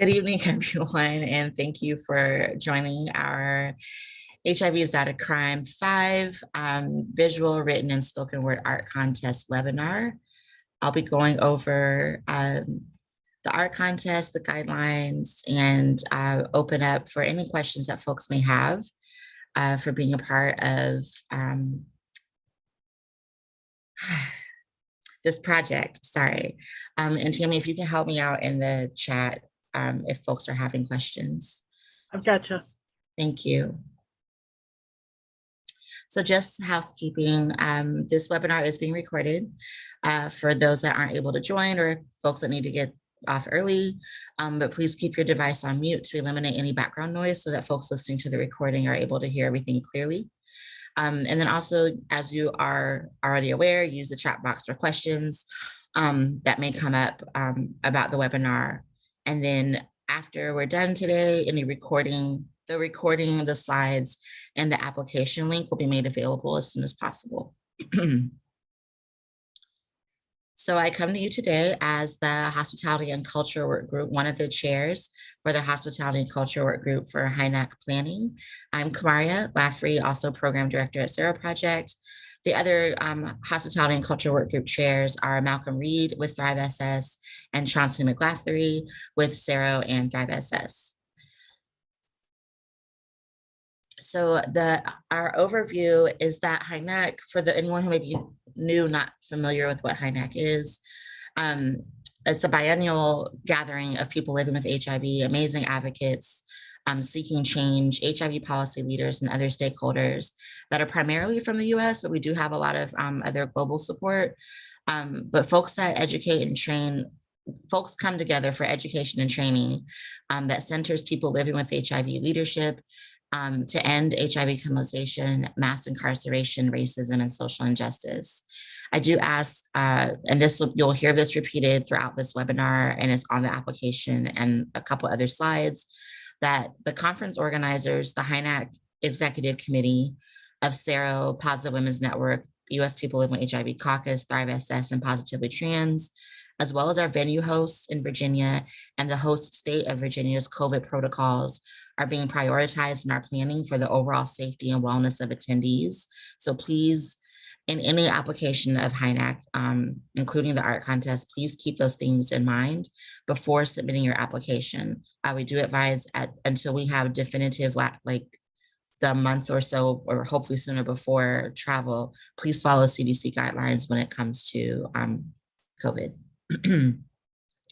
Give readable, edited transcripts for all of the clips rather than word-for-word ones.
Good evening, everyone, and thank you for joining our HIV is Not a Crime 5 visual, written, and spoken word art contest webinar. I'll be going over the art contest, the guidelines, and open up for any questions that folks may have for being a part of this project. Sorry. And Tammy, if you can help me out in the chat if folks are having questions. I've got you. Thank you. So just housekeeping, this webinar is being recorded for those that aren't able to join or folks that need to get off early, but please keep your device on mute to eliminate any background noise so that folks listening to the recording are able to hear everything clearly. And then also, as you are already aware, use the chat box for questions that may come up about the webinar. And then after we're done today, the recording, the slides, and the application link will be made available as soon as possible. So I come to you today as the Hospitality and Culture Work Group, one of the chairs for the Hospitality and Culture Work Group for HINAC Planning. I'm Kamaria Lafrey, also Program Director at Sarah Project. The other Hospitality and Culture Work Group chairs are Malcolm Reed with Thrive SS and Chauncey McGlathery with Sarah and Thrive SS. So our overview is that HINAC, for anyone who may be new, not familiar with what HINAC is, it's a biennial gathering of people living with HIV, amazing advocates, seeking change, HIV policy leaders, and other stakeholders that are primarily from the US, but we do have a lot of other global support. But folks that educate and train, folks come together for education and training that centers people living with HIV leadership, to end HIV criminalization, mass incarceration, racism, and social injustice. I do ask, and you'll hear this repeated throughout this webinar, and it's on the application and a couple other slides, that the conference organizers, the HINAC Executive Committee of SARO, Positive Women's Network, US People Living with HIV Caucus, Thrive SS, and Positively Trans, as well as our venue hosts in Virginia and the host state of Virginia's COVID protocols are being prioritized in our planning for the overall safety and wellness of attendees. So please, in any application of HINAC, including the art contest, please keep those things in mind before submitting your application. We do advise until we have definitive, like the month or so, or hopefully sooner before travel, please follow CDC guidelines when it comes to COVID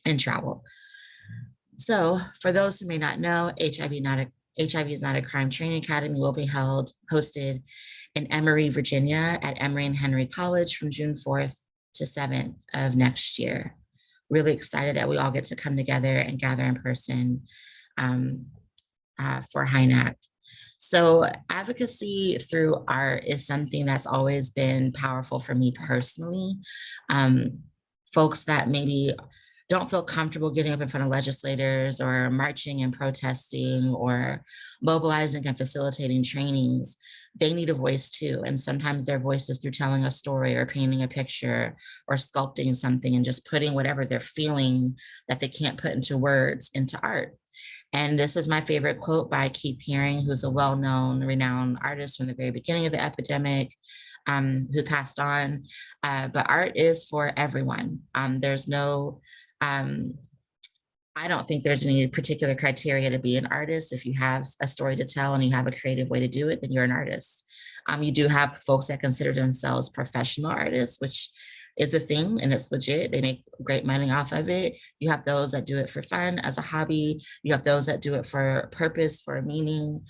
and travel. So for those who may not know, HIV is Not a Crime Training Academy will be hosted in Emory, Virginia at Emory and Henry College from June 4th to 7th of next year. Really excited that we all get to come together and gather in person for HINAC. So advocacy through art is something that's always been powerful for me personally. Folks that maybe don't feel comfortable getting up in front of legislators or marching and protesting or mobilizing and facilitating trainings, they need a voice too. And sometimes their voice is through telling a story or painting a picture or sculpting something and just putting whatever they're feeling that they can't put into words into art. And this is my favorite quote by Keith Haring, who's a well-known, renowned artist from the very beginning of the epidemic, who passed on. But art is for everyone. There's no, I don't think there's any particular criteria to be an artist. If you have a story to tell and you have a creative way to do it, then you're an artist. You do have folks that consider themselves professional artists, which is a thing and it's legit. They make great money off of it. You have those that do it for fun as a hobby. You have those that do it for purpose, for meaning.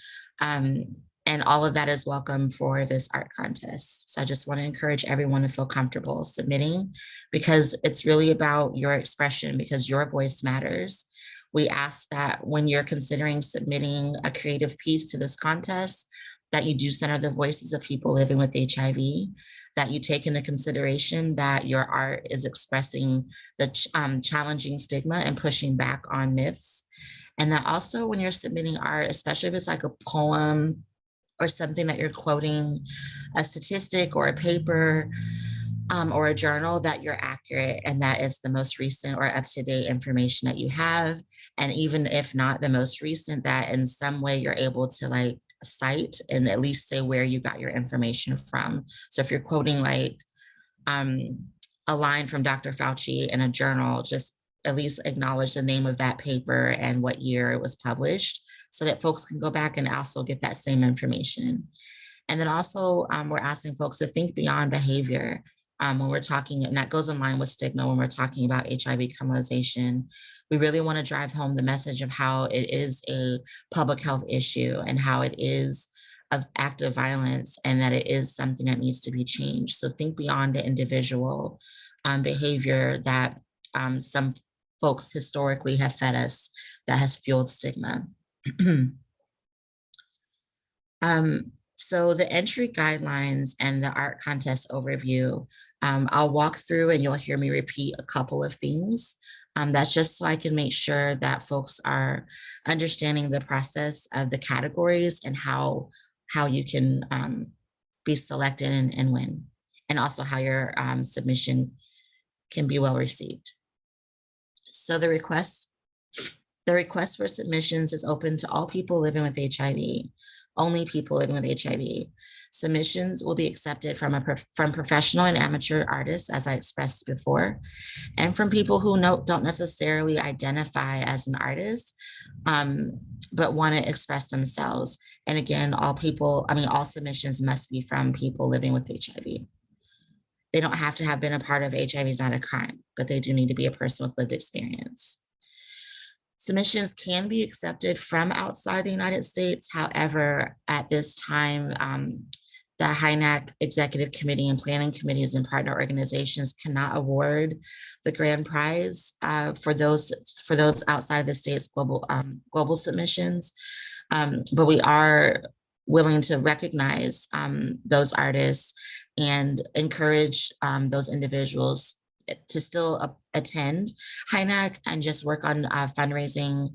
And all of that is welcome for this art contest. So I just want to encourage everyone to feel comfortable submitting because it's really about your expression, because your voice matters. We ask that when you're considering submitting a creative piece to this contest, that you do center the voices of people living with HIV, that you take into consideration that your art is expressing the challenging stigma and pushing back on myths. And that also when you're submitting art, especially if it's like a poem or something that you're quoting, a statistic or a paper, or a journal, that you're accurate and that is the most recent or up-to-date information that you have. And even if not the most recent, that in some way you're able to like cite and at least say where you got your information from. So if you're quoting like a line from Dr. Fauci in a journal, just at least acknowledge the name of that paper and what year it was published so that folks can go back and also get that same information. And then also we're asking folks to think beyond behavior when we're talking, and that goes in line with stigma when we're talking about HIV criminalization. We really want to drive home the message of how it is a public health issue and how it is of active violence and that it is something that needs to be changed. So think beyond the individual behavior that some folks historically have fed us that has fueled stigma. So the entry guidelines and the art contest overview, I'll walk through and you'll hear me repeat a couple of things. That's just so I can make sure that folks are understanding the process of the categories and how you can be selected and win, and also how your submission can be well received. So the request for submissions is open to all people living with HIV. Only people living with HIV. Submissions will be accepted from professional and amateur artists, as I expressed before, and from people who don't necessarily identify as an artist, but want to express themselves. And again, all submissions must be from people living with HIV. They don't have to have been a part of HIV is Not a Crime, but they do need to be a person with lived experience. Submissions can be accepted from outside the United States. However, at this time, the HINAC Executive Committee and Planning Committees and partner organizations cannot award the grand prize for those outside of the state's global submissions. But we are willing to recognize those artists and encourage those individuals to still attend HINAC and just work on fundraising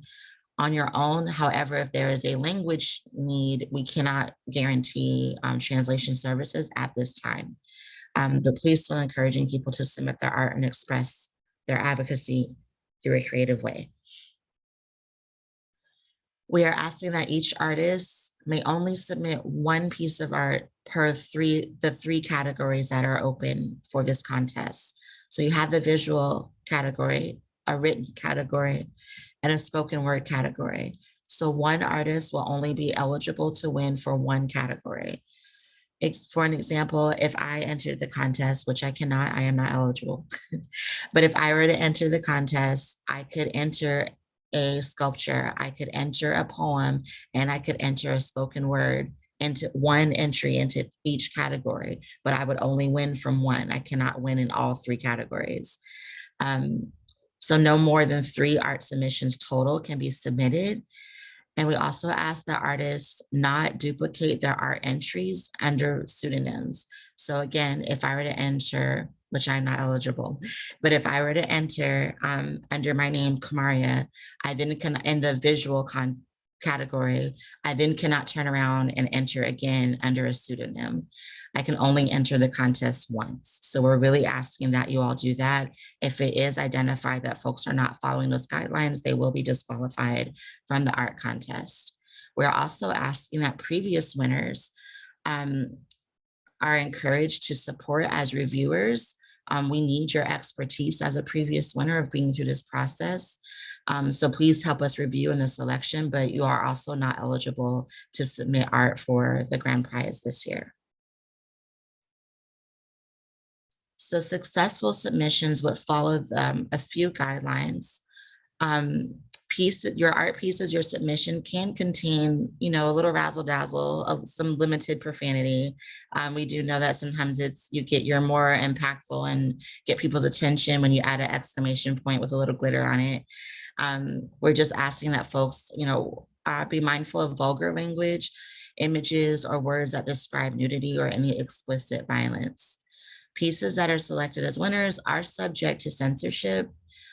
on your own. However, if there is a language need, we cannot guarantee translation services at this time. But please still encouraging people to submit their art and express their advocacy through a creative way. We are asking that each artist may only submit one piece of art per the three categories that are open for this contest. So you have the visual category, a written category, and a spoken word category. So one artist will only be eligible to win for one category. For an example, if I entered the contest, which I cannot, I am not eligible. But if I were to enter the contest, I could enter a sculpture, I could enter a poem, and I could enter a spoken word into one entry into each category, but I would only win from one. I cannot win in all three categories. So no more than 3 art submissions total can be submitted. And we also ask that artists not duplicate their art entries under pseudonyms. So again, if I were to enter, which I'm not eligible, but if I were to enter under my name, Kamaria, I then can, in the visual category, I then cannot turn around and enter again under a pseudonym. I can only enter the contest once. So we're really asking that you all do that. If it is identified that folks are not following those guidelines, they will be disqualified from the art contest. We're also asking that previous winners are encouraged to support as reviewers. We need your expertise as a previous winner of being through this process. So please help us review in the selection, but you are also not eligible to submit art for the grand prize this year. So successful submissions would follow a few guidelines. Your art pieces, your submission can contain, a little razzle dazzle of some limited profanity. We do know that sometimes you're more impactful and get people's attention when you add an exclamation point with a little glitter on it. We're just asking that folks, be mindful of vulgar language, images, or words that describe nudity or any explicit violence. Pieces that are selected as winners are subject to censorship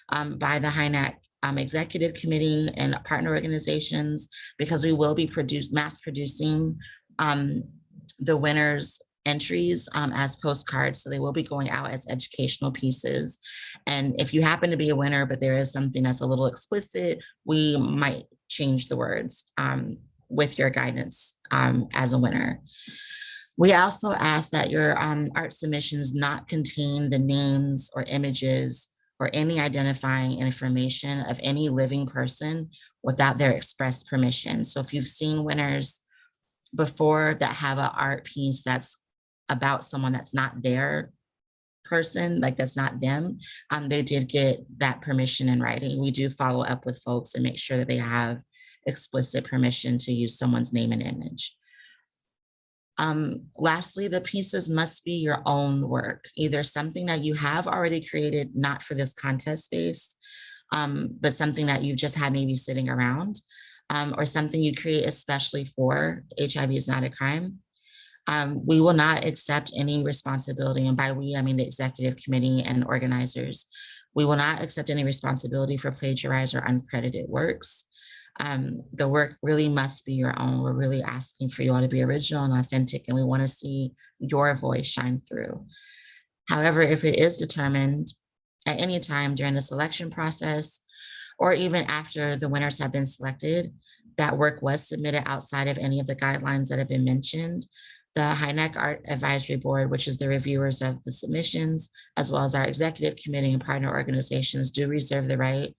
by the HINAC Executive Committee and partner organizations, because we will be mass producing the winners entries as postcards. So they will be going out as educational pieces. And if you happen to be a winner, but there is something that's a little explicit, we might change the words with your guidance as a winner. We also ask that your art submissions not contain the names or images or any identifying information of any living person without their express permission. So if you've seen winners before that have an art piece that's about someone that's not their person, like that's not them, they did get that permission in writing. We do follow up with folks and make sure that they have explicit permission to use someone's name and image. Lastly, the pieces must be your own work, either something that you have already created, not for this contest space, but something that you just had maybe sitting around, or something you create especially for HIV is not a crime. We will not accept any responsibility, and by we, I mean the executive committee and organizers. We will not accept any responsibility for plagiarized or uncredited works. The work really must be your own. We're really asking for you all to be original and authentic, and we want to see your voice shine through. However, if it is determined at any time during the selection process, or even after the winners have been selected, that work was submitted outside of any of the guidelines that have been mentioned, the HINAC Art Advisory Board, which is the reviewers of the submissions, as well as our executive committee and partner organizations, do reserve the right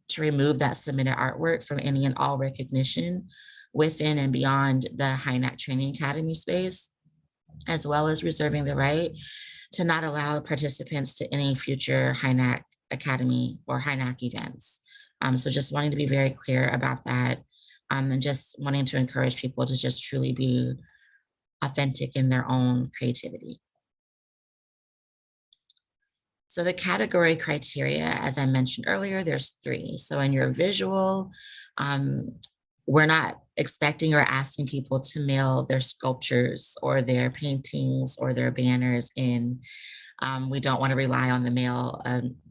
to remove that submitted artwork from any and all recognition within and beyond the HINAC Training Academy space, as well as reserving the right to not allow participants to any future HINAC Academy or HINAC events. So just wanting to be very clear about that, and just wanting to encourage people to just truly be authentic in their own creativity. So the category criteria, as I mentioned earlier, there's 3. So in your visual, we're not expecting or asking people to mail their sculptures or their paintings or their banners in. We don't want to rely on the mail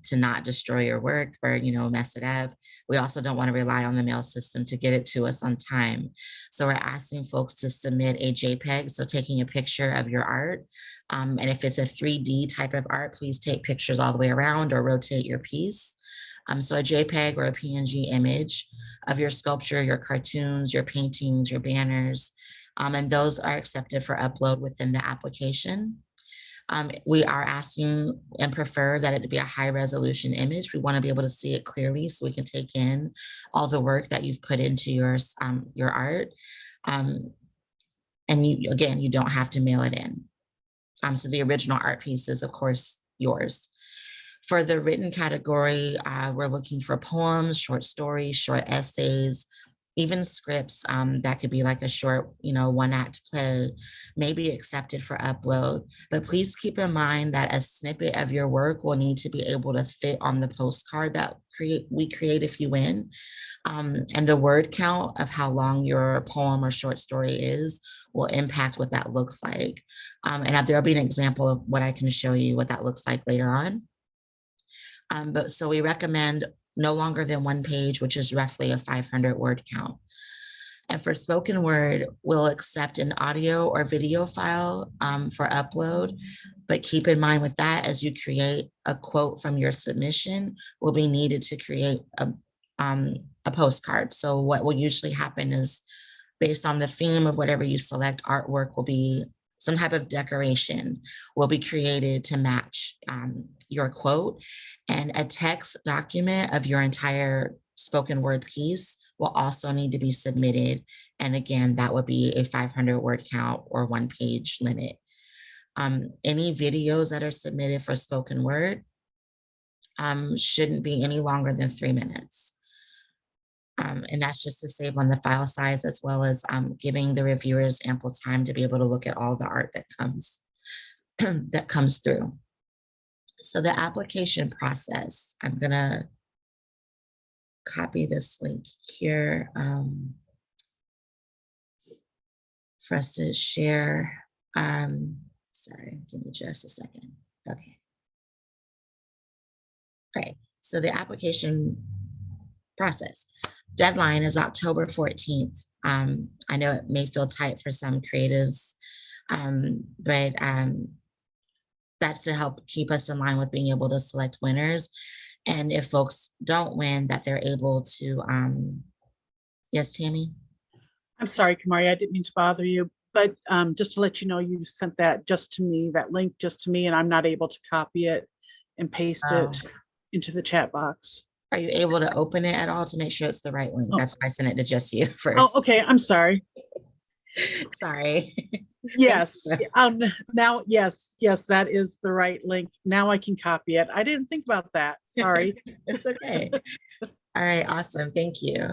to not destroy your work or, mess it up. We also don't want to rely on the mail system to get it to us on time. So we're asking folks to submit a JPEG, so taking a picture of your art. And if it's a 3D type of art, please take pictures all the way around or rotate your piece. So a JPEG or a PNG image of your sculpture, your cartoons, your paintings, your banners, and those are accepted for upload within the application. We are asking and prefer that it be a high resolution image. We want to be able to see it clearly so we can take in all the work that you've put into your art. And you don't have to mail it in. So the original art piece is, of course, yours. For the written category, we're looking for poems, short stories, short essays, even scripts that could be like a short, 1-act play may be accepted for upload. But please keep in mind that a snippet of your work will need to be able to fit on the postcard that we create if you win. And the word count of how long your poem or short story is will impact what that looks like. And there'll be an example of what I can show you what that looks like later on. But so we recommend no longer than 1 page, which is roughly a 500 word count. And for spoken word, we'll accept an audio or video file for upload, but keep in mind with that, as you create a quote from your submission, will be needed to create a postcard. So what will usually happen is, based on the theme of whatever you select, artwork will be some type of decoration will be created to match your quote, and a text document of your entire spoken word piece will also need to be submitted. And again, that would be a 500 word count or 1 page limit. Any videos that are submitted for spoken word shouldn't be any longer than 3 minutes. And that's just to save on the file size, as well as giving the reviewers ample time to be able to look at all the art that comes that comes through. So the application process, I'm gonna copy this link here for us to share. Sorry, give me just a second. Okay. Great. So the application process. Deadline is October 14th. I know it may feel tight for some creatives, But that's to help keep us in line with being able to select winners. And if folks don't win, that they're able to, yes, Tammy? I'm sorry, Kamaria, I didn't mean to bother you, but just to let you know, you sent that just to me, that link just to me, and I'm not able to copy it and paste it into the chat box. Are you able to open it at all to make sure it's the right link? Oh. That's why I sent it to just you Oh, first. okay, I'm sorry. Sorry. Yes, now, yes, that is the right link. Now I can copy it. I didn't think about that. Sorry. It's okay. All right, awesome. Thank you.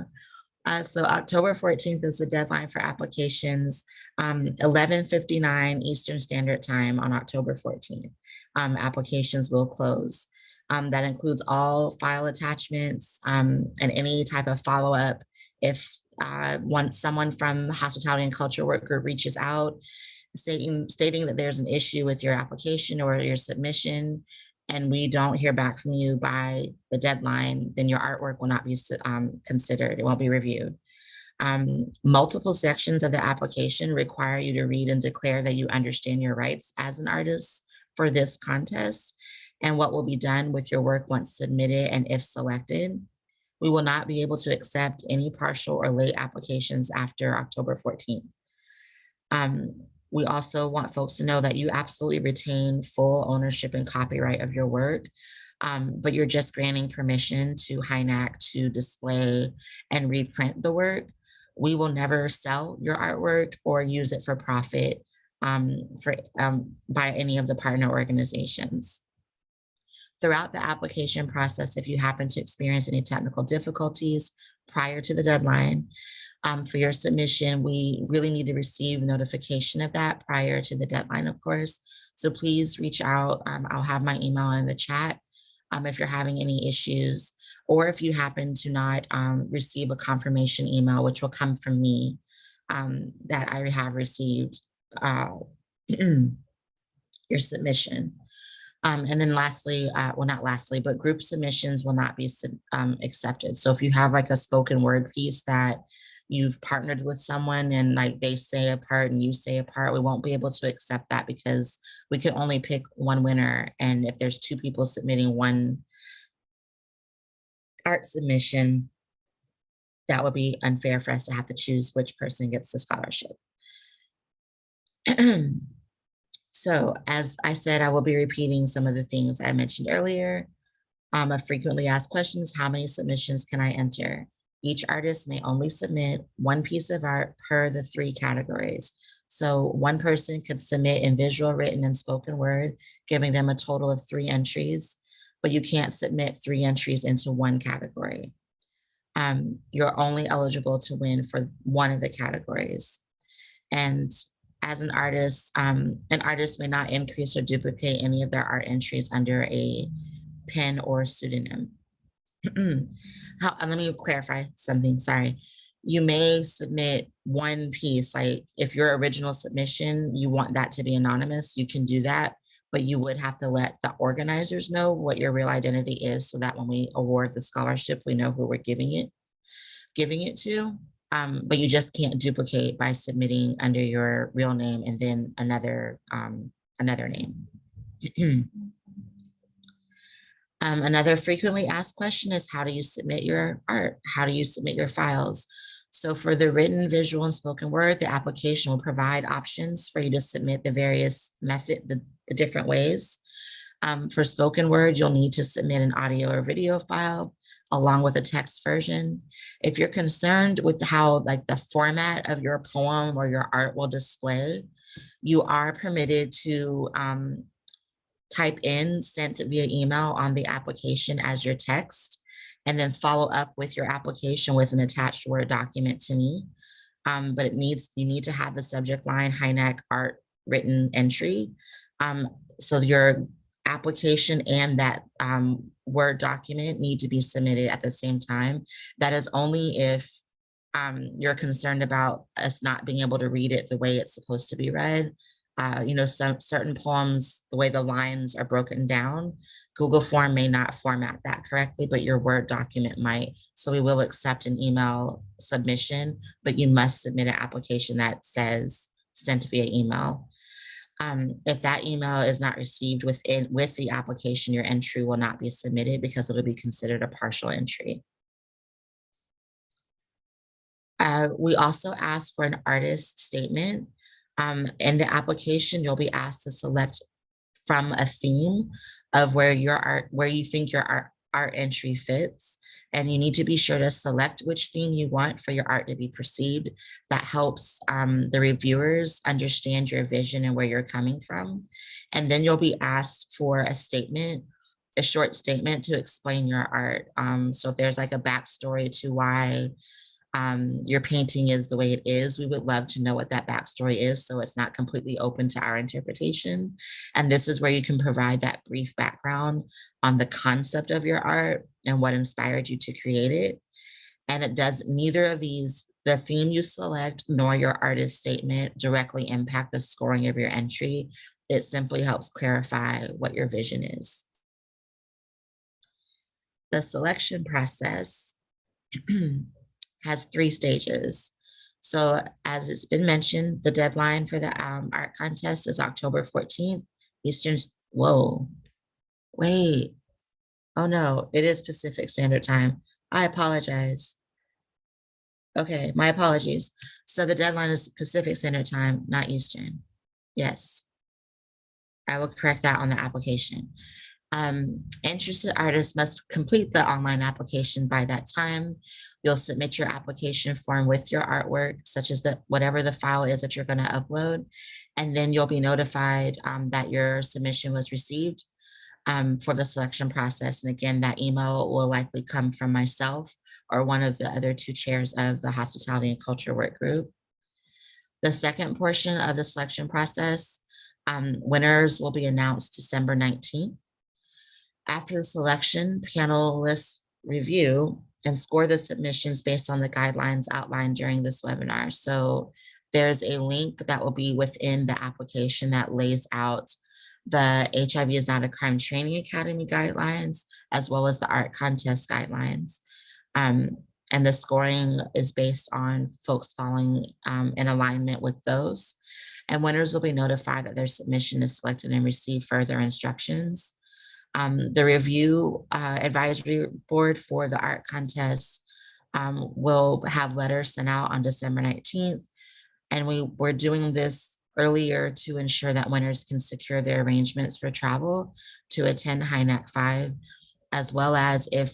So October 14th is the deadline for applications, 11:59 Eastern Standard Time on October 14th. Applications will close. That includes all file attachments and any type of follow-up. If once someone from Hospitality and Culture Work Group reaches out, stating that there's an issue with your application or your submission, and we don't hear back from you by the deadline, then your artwork will not be considered. It won't be reviewed. Multiple sections of the application require you to read and declare that you understand your rights as an artist for this contest and what will be done with your work once submitted and if selected. We will not be able to accept any partial or late applications after October 14th. We also want folks to know that you absolutely retain full ownership and copyright of your work, but you're just granting permission to HINAC to display and reprint the work. We will never sell your artwork or use it for profit by any of the partner organizations. Throughout the application process, if you happen to experience any technical difficulties prior to the deadline, for your submission, we really need to receive notification of that prior to the deadline, of course. So please reach out. I'll have my email in the chat if you're having any issues, or if you happen to not receive a confirmation email, which will come from me, that I have received your submission. And then lastly, well, not lastly, but group submissions will not be accepted. So if you have like a spoken word piece that you've partnered with someone and like they say a part and you say a part, we won't be able to accept that because we can only pick one winner. And if there's two people submitting one art submission, that would be unfair for us to have to choose which person gets the scholarship. So as I said, I will be repeating some of the things I mentioned earlier. A frequently asked questions: how many submissions can I enter? Each artist may only submit one piece of art per the 3 categories. So one person could submit in visual, written, and spoken word, giving them a total of 3 entries, but you can't submit 3 entries into one category. You're only eligible to win for one of the categories. And as an artist may not increase or duplicate any of their art entries under a pen or pseudonym. Let me clarify something, sorry. You may submit one piece, like if your original submission, you want that to be anonymous, you can do that, but you would have to let the organizers know what your real identity is so that when we award the scholarship, we know who we're giving it to. But you just can't duplicate by submitting under your real name and then another name. Another frequently asked question is, how do you submit your art? How do you submit your files? So for the written, visual, and spoken word, the application will provide options for you to submit the various the different ways. For spoken word, you'll need to submit an audio or video file along with a text version. If you're concerned with how like the format of your poem or your art will display, you are permitted to type in "sent via email" on the application as your text, and then follow up with your application with an attached Word document to me. But you need to have the subject line HINAC Art Written Entry. So your application and that Word document need to be submitted at the same time. That is only if you're concerned about us not being able to read it the way it's supposed to be read. Some certain poems, the way the lines are broken down, Google Form may not format that correctly, but your Word document might. So we will accept an email submission, but you must submit an application that says "sent via email." If that email is not received with the application, your entry will not be submitted because it'll be considered a partial entry. We also ask for an artist statement. In the application, you'll be asked to select from a theme of where you think your art entry fits. And you need to be sure to select which theme you want for your art to be perceived. That helps the reviewers understand your vision and where you're coming from. And then you'll be asked for a statement, a short statement to explain your art. So if there's like a backstory to why your painting is the way it is, we would love to know what that backstory is, so it's not completely open to our interpretation. And this is where you can provide that brief background on the concept of your art and what inspired you to create it. And it does neither of these, the theme you select nor your artist statement, directly impact the scoring of your entry. It simply helps clarify what your vision is. The selection process has 3 stages. So as it's been mentioned, the deadline for the art contest is October 14th, Eastern, whoa, wait. Oh no, it is Pacific Standard Time. I apologize. Okay, my apologies. So the deadline is Pacific Standard Time, not Eastern. Yes, I will correct that on the application. Interested artists must complete the online application by that time. You'll submit your application form with your artwork, such as whatever the file is that you're going to upload. And then you'll be notified that your submission was received for the selection process. And again, that email will likely come from myself or one of the other 2 chairs of the Hospitality and Culture Work Group. The second portion of the selection process, winners will be announced December 19th. After the selection, panelists review and score the submissions based on the guidelines outlined during this webinar. So there's a link that will be within the application that lays out the HIV is Not a Crime Training Academy guidelines, as well as the art contest guidelines. And the scoring is based on folks falling in alignment with those. And winners will be notified that their submission is selected and receive further instructions. The review advisory board for the art contest will have letters sent out on December 19th. And we're doing this earlier to ensure that winners can secure their arrangements for travel to attend HINAC5, as well as if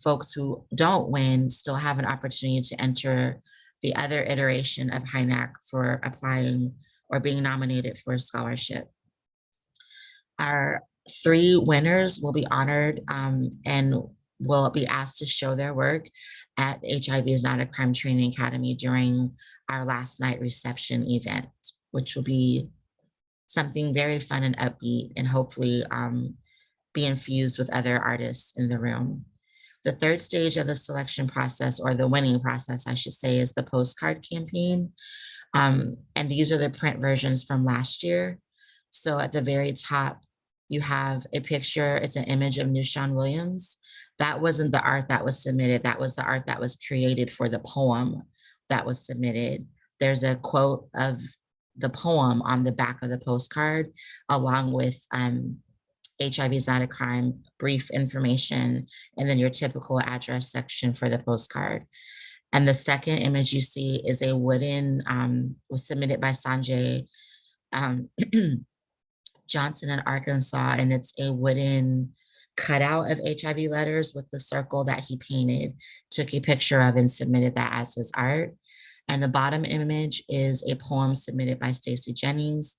folks who don't win still have an opportunity to enter the other iteration of HINAC for applying or being nominated for a scholarship. Our 3 winners will be honored and will be asked to show their work at HIV is Not a Crime Training Academy during our last night reception event, which will be something very fun and upbeat and hopefully be infused with other artists in the room. The third stage of the selection process, or the winning process, I should say, is the postcard campaign. And these are the print versions from last year. So at the very top, you have a picture, it's an image of Nushan Williams. That wasn't the art that was submitted. That was the art that was created for the poem that was submitted. There's a quote of the poem on the back of the postcard, along with HIV is Not a Crime, brief information, and then your typical address section for the postcard. And the second image you see is a wooden, was submitted by Sanjay Johnson in Arkansas, and it's a wooden cutout of HIV letters with the circle that he painted, took a picture of and submitted that as his art. And the bottom image is a poem submitted by Stacy Jennings.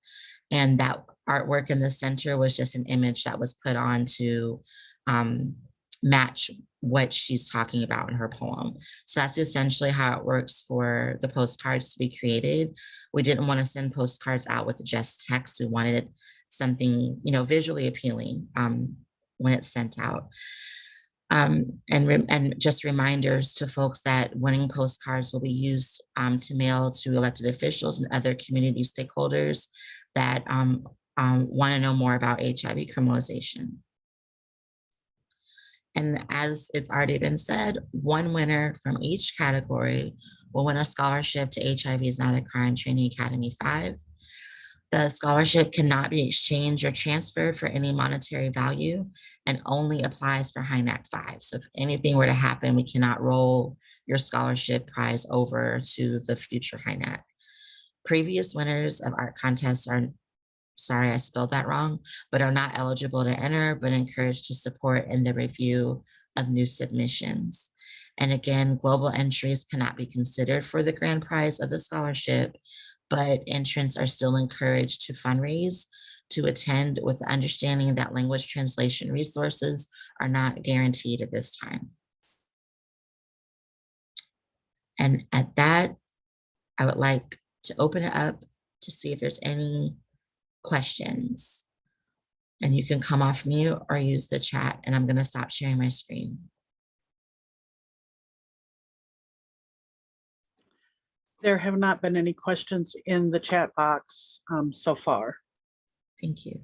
And that artwork in the center was just an image that was put on to match what she's talking about in her poem. So that's essentially how it works for the postcards to be created. We didn't want to send postcards out with just text. We wanted something, visually appealing when it's sent out. And just reminders to folks that winning postcards will be used to mail to elected officials and other community stakeholders that want to know more about HIV criminalization. And as it's already been said, 1 winner from each category will win a scholarship to HIV is Not a Crime Training Academy 5. The scholarship cannot be exchanged or transferred for any monetary value and only applies for HINAC 5. So if anything were to happen, we cannot roll your scholarship prize over to the future HINAC. Previous winners of art contests are, sorry, I spelled that wrong, but are not eligible to enter, but encouraged to support in the review of new submissions. And again, global entries cannot be considered for the grand prize of the scholarship, but entrants are still encouraged to fundraise to attend with the understanding that language translation resources are not guaranteed at this time. And at that, I would like to open it up to see if there's any questions. And you can come off mute or use the chat, and I'm going to stop sharing my screen. There have not been any questions in the chat box so far. Thank you.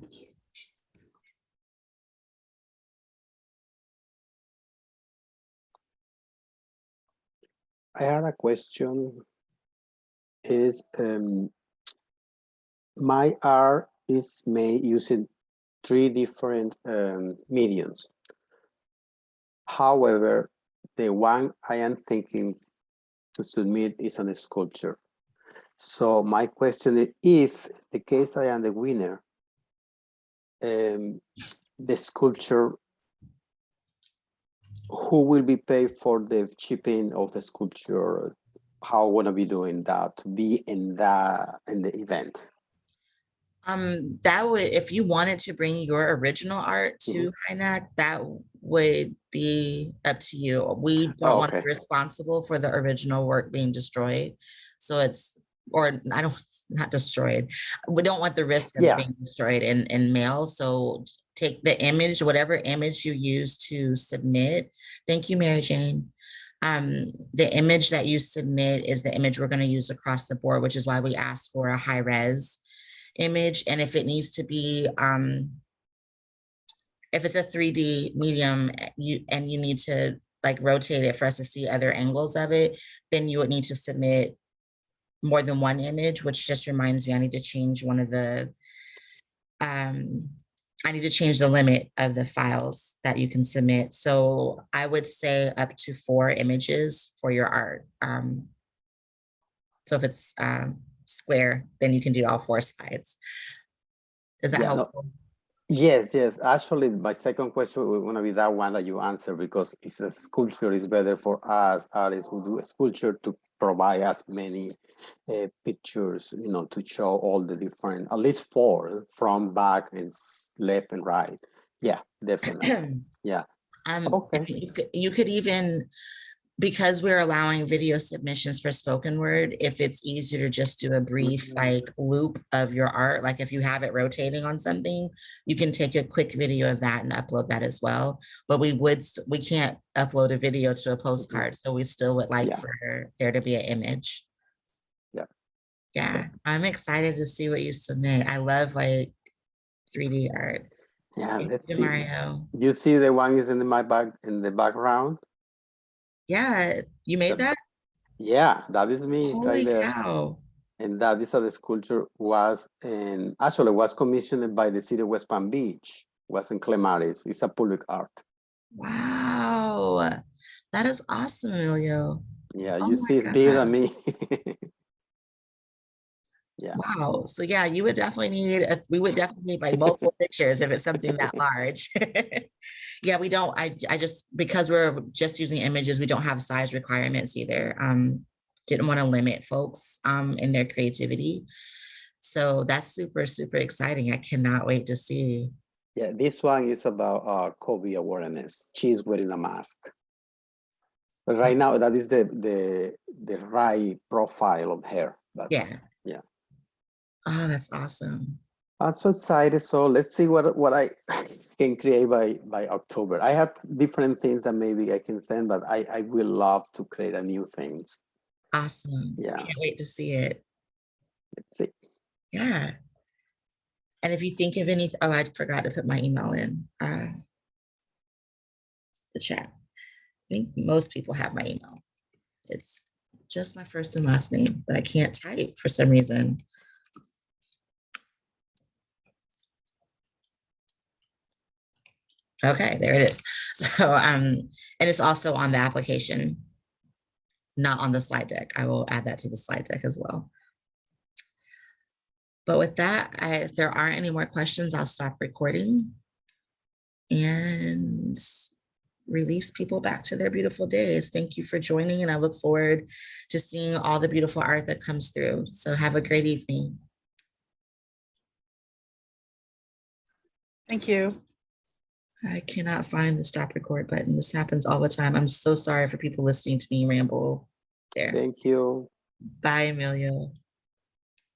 I had a question. Is my art is made using 3 different mediums. However, the one I am thinking to submit is on a sculpture. So my question is, if the case I am the winner, the sculpture, who will be paid for the shipping of the sculpture? How I want to be doing that to be in the event? That would, if you wanted to bring your original art to HINAC, that would be up to you. We don't want to be responsible for the original work being destroyed. So it's, or I don't, not destroyed. We don't want the risk of it being destroyed in mail. So take the image, whatever image you use to submit. Thank you, Mary Jane. The image that you submit is the image we're going to use across the board, which is why we asked for a high res image. And if it needs to be, if it's a 3D medium, you need to like rotate it for us to see other angles of it, then you would need to submit more than one image, which just reminds me, I need to change one of the, I need to change the limit of the files that you can submit. So I would say up to 4 images for your art. So if it's square, then you can do all 4 sides. Is that helpful? No. Yes. Actually, my second question will want to be that one that you answer, because it's a sculpture is better for us artists who do a sculpture to provide us many pictures, you know, to show all the different, at least 4 from back and left and right. Yeah, definitely. Yeah. Okay. You could even, because we're allowing video submissions for spoken word, if it's easier to just do a brief like loop of your art, like if you have it rotating on something, you can take a quick video of that and upload that as well. But we can't upload a video to a postcard, so we still would like for there to be an image. Yeah, I'm excited to see what you submit. I love like 3D art. Yeah, Thank you, Mario. You see the one is in my background. Yeah, you made that? Yeah, that is me. Holy right there. Cow. And that is how the sculpture was, and actually was commissioned by the city of West Palm Beach. Was in Clemaris. It's a public art. Wow, that is awesome, Emilio. Yeah, you see, it's bigger than me. Yeah. Wow. So yeah, you would definitely need, we would definitely need like multiple pictures if it's something that large. Yeah, we don't, I just, because we're just using images, we don't have size requirements either. Didn't want to limit folks in their creativity. So that's super, super exciting. I cannot wait to see. Yeah, this one is about COVID awareness. She's wearing a mask. But right now, that is the right profile of her. But yeah. Yeah. Oh, that's awesome. I'm so excited. So let's see what I can create by October. I have different things that maybe I can send, but I will love to create a new things. Awesome. Yeah. Can't wait to see it. Let's see. Yeah. And if you think of any, oh, I forgot to put my email in the chat. I think most people have my email. It's just my first and last name, but I can't type for some reason. Okay, there it is. So, and it's also on the application, not on the slide deck. I will add that to the slide deck as well. But with that, if there aren't any more questions, I'll stop recording and release people back to their beautiful days. Thank you for joining, and I look forward to seeing all the beautiful art that comes through. So have a great evening. Thank you. I cannot find the stop record button. This happens all the time. I'm so sorry for people listening to me ramble there. Thank you. Bye, Emilio.